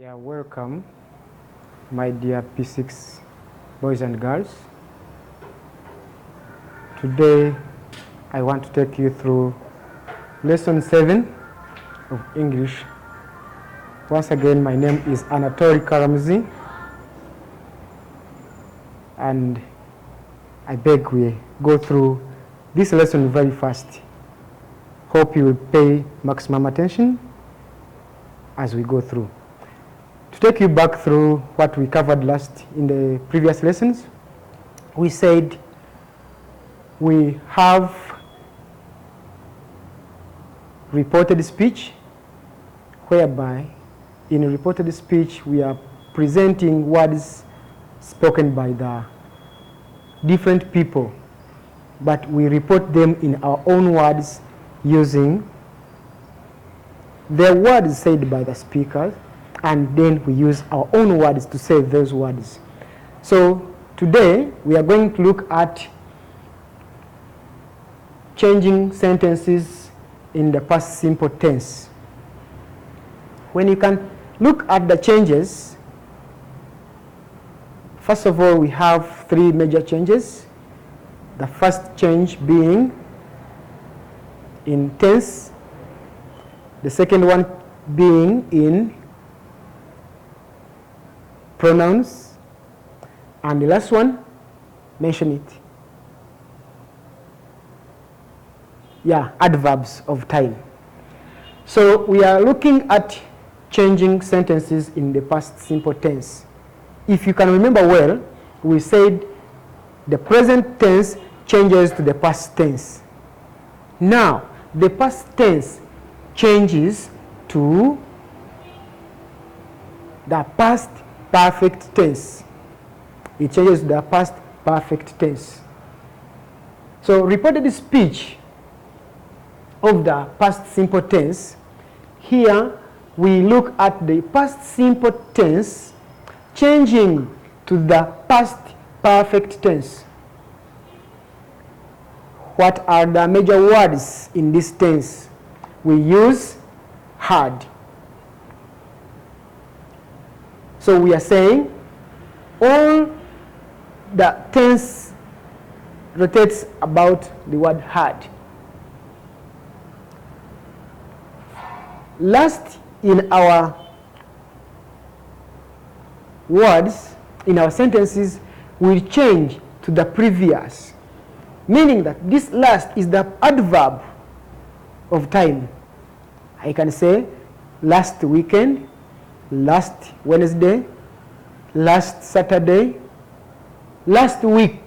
Yeah, welcome, my dear P6 boys and girls. Today, I want to take you through lesson 7 of English. Once again, my name is Anatori Eng P, and I beg we go through this lesson very fast. Hope you will pay maximum attention as we go through. To take you back through what we covered last in the previous lessons, we said we have reported speech, whereby in reported speech we are presenting words spoken by the different people, but we report them in our own words using the words said by the speaker, and then we use our own words to say those words. So today we are going to look at changing sentences in the past simple tense. When you can look at the changes, first of all, we have three major changes. The first change being in tense, the second one being in pronouns, and the last one, mention it. Yeah, adverbs of time. So we are looking at changing sentences in the past simple tense. If you can remember well, we said the present tense changes to the past tense. Now, the past tense changes to the past perfect tense. It changes the past perfect tense. So reported speech of the past simple tense, here we look at the past simple tense changing to the past perfect tense. What are the major words in this tense? We use had. So we are saying all the tense rotates about the word had. Last in our words, in our sentences, will change to the previous, meaning that this last is the adverb of time. I can say last weekend, last Wednesday, last Saturday, last week,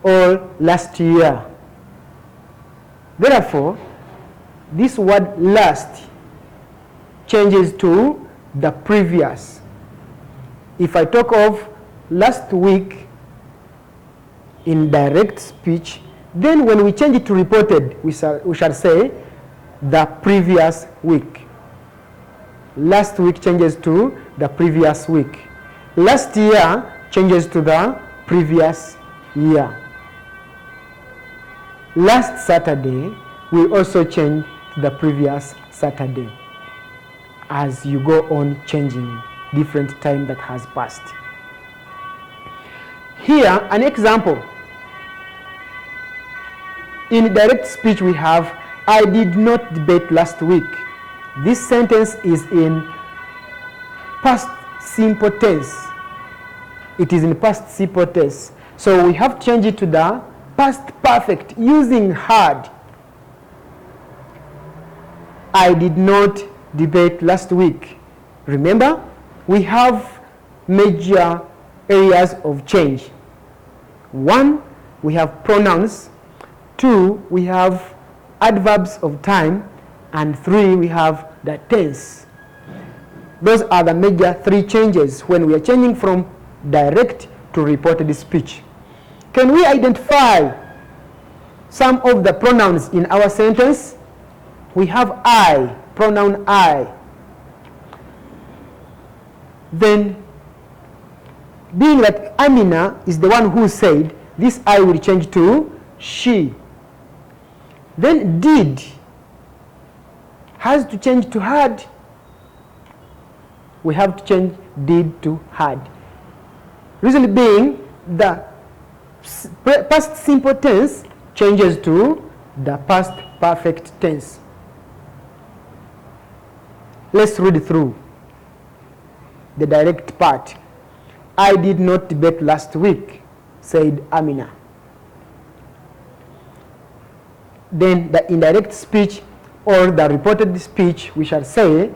or last year. Therefore, this word last changes to the previous. If I talk of last week in direct speech, then when we change it to reported, we shall say the previous week. Last week changes to the previous week. Last year changes to the previous year. Last Saturday will also change to the previous Saturday, as you go on changing different time that has passed. Here, an example. In direct speech we have, I did not debate last week. This sentence is in past simple tense. It is in past simple tense. So we have to change it to the past perfect using had. I did not debate last week. Remember, we have major areas of change. 1, we have pronouns. 2, we have adverbs of time. And 3, we have the tense. Those are the major 3 changes when we are changing from direct to reported speech. Can we identify some of the pronouns in our sentence? We have I, pronoun I. Then, being that Amina is the one who said, this I will change to she. Then did has to change to had. we have to change did to had. Reason being, the past simple tense changes to the past perfect tense. Let's read through the direct part. I did not debate last week, said Amina. Then the indirect speech or the reported speech, we shall say,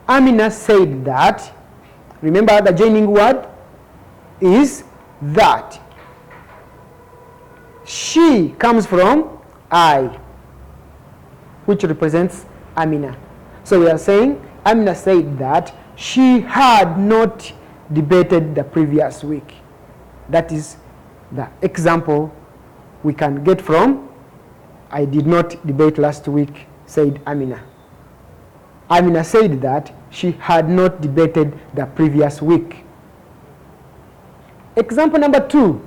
Amina said that. Remember, the joining word is that. She comes from I, which represents Amina. So we are saying Amina said that she had not debated the previous week. That is the example we can get from I did not debate last week, said Amina. Amina said that she had not debated the previous week. Example number 2.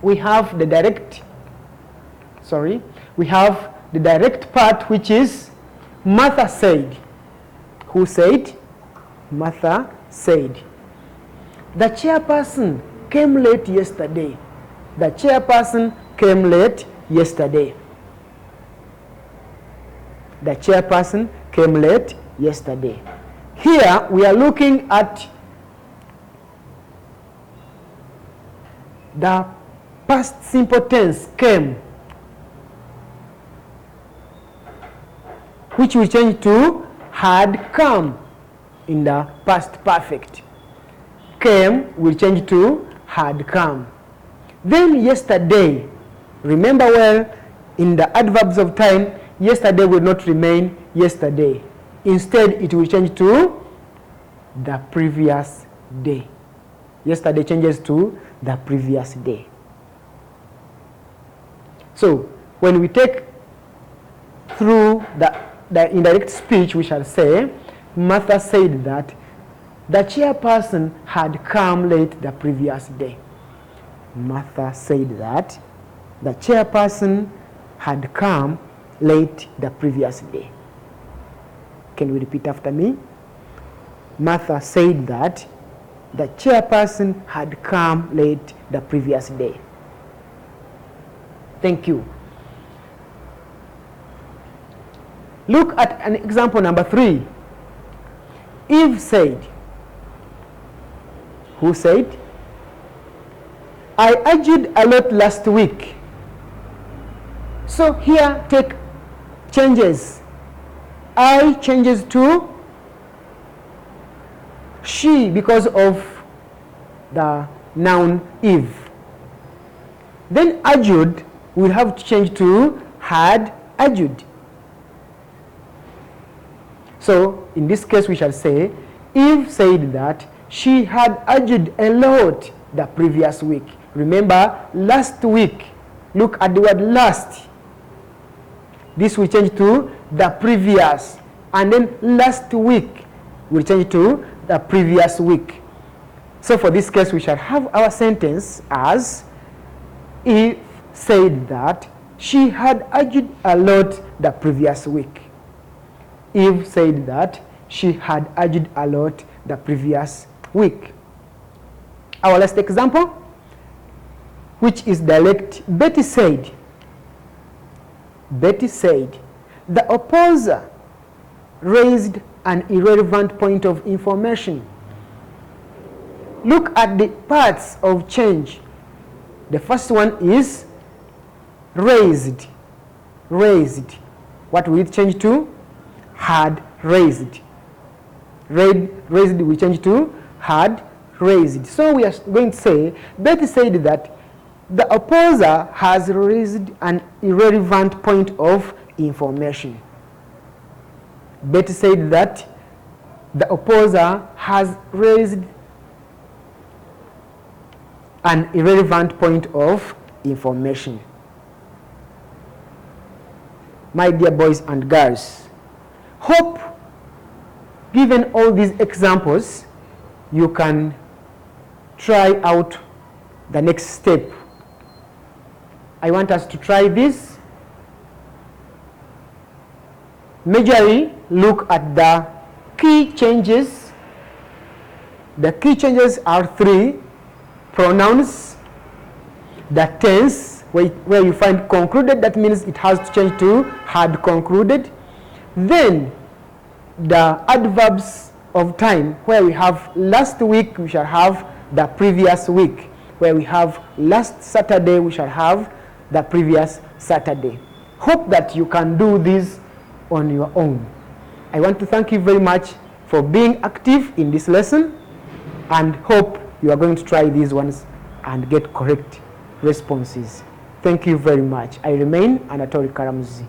We have the direct part, which is Martha said. Who said? Martha said. The chairperson came late yesterday. The chairperson came late yesterday. The chairperson came late yesterday. Here we are looking at the past simple tense came, which we change to had come in the past perfect. Came will change to had come. Then yesterday, remember well, in the adverbs of time, yesterday will not remain yesterday. Instead, it will change to the previous day. Yesterday changes to the previous day. So, when we take through the indirect speech, we shall say, Martha said that the chairperson had come late the previous day. Martha said that the chairperson had come late the previous day. Can we repeat after me? Martha said that the chairperson had come late the previous day. Thank you. Look at an example number 3. Eve said. Who said? I argued a lot last week. So here take changes. I changes to she because of the noun Eve. Then argued will have to change to had argued. So in this case we shall say Eve said that she had argued a lot the previous week. Remember, last week. Look at the word last. This will change to the previous. And then last week will change to the previous week. So for this case, we shall have our sentence as Eve said that she had argued a lot the previous week. Eve said that she had argued a lot the previous week. Our last example, which is direct, Betty said. Betty said, the opposer raised an irrelevant point of information. Look at the parts of change. The first one is raised. Raised. What will it change to? Had raised. Raised will change to had raised. So we are going to say, Betty said that the opposer has raised an irrelevant point of information. Betty said that the opposer has raised an irrelevant point of information. My dear boys and girls, hope, given all these examples, you can try out the next step. I want us to try this. Majorly, look at the key changes The key changes are 3: pronouns, the tense, where you find concluded, that means it has to change to had concluded. Then the adverbs of time, where we have last week, we shall have the previous week. Where we have last Saturday, we shall have the previous Saturday. Hope that you can do this on your own. I want to thank you very much for being active in this lesson, and hope you are going to try these ones and get correct responses. Thank you very much. I remain Anatori Eng P.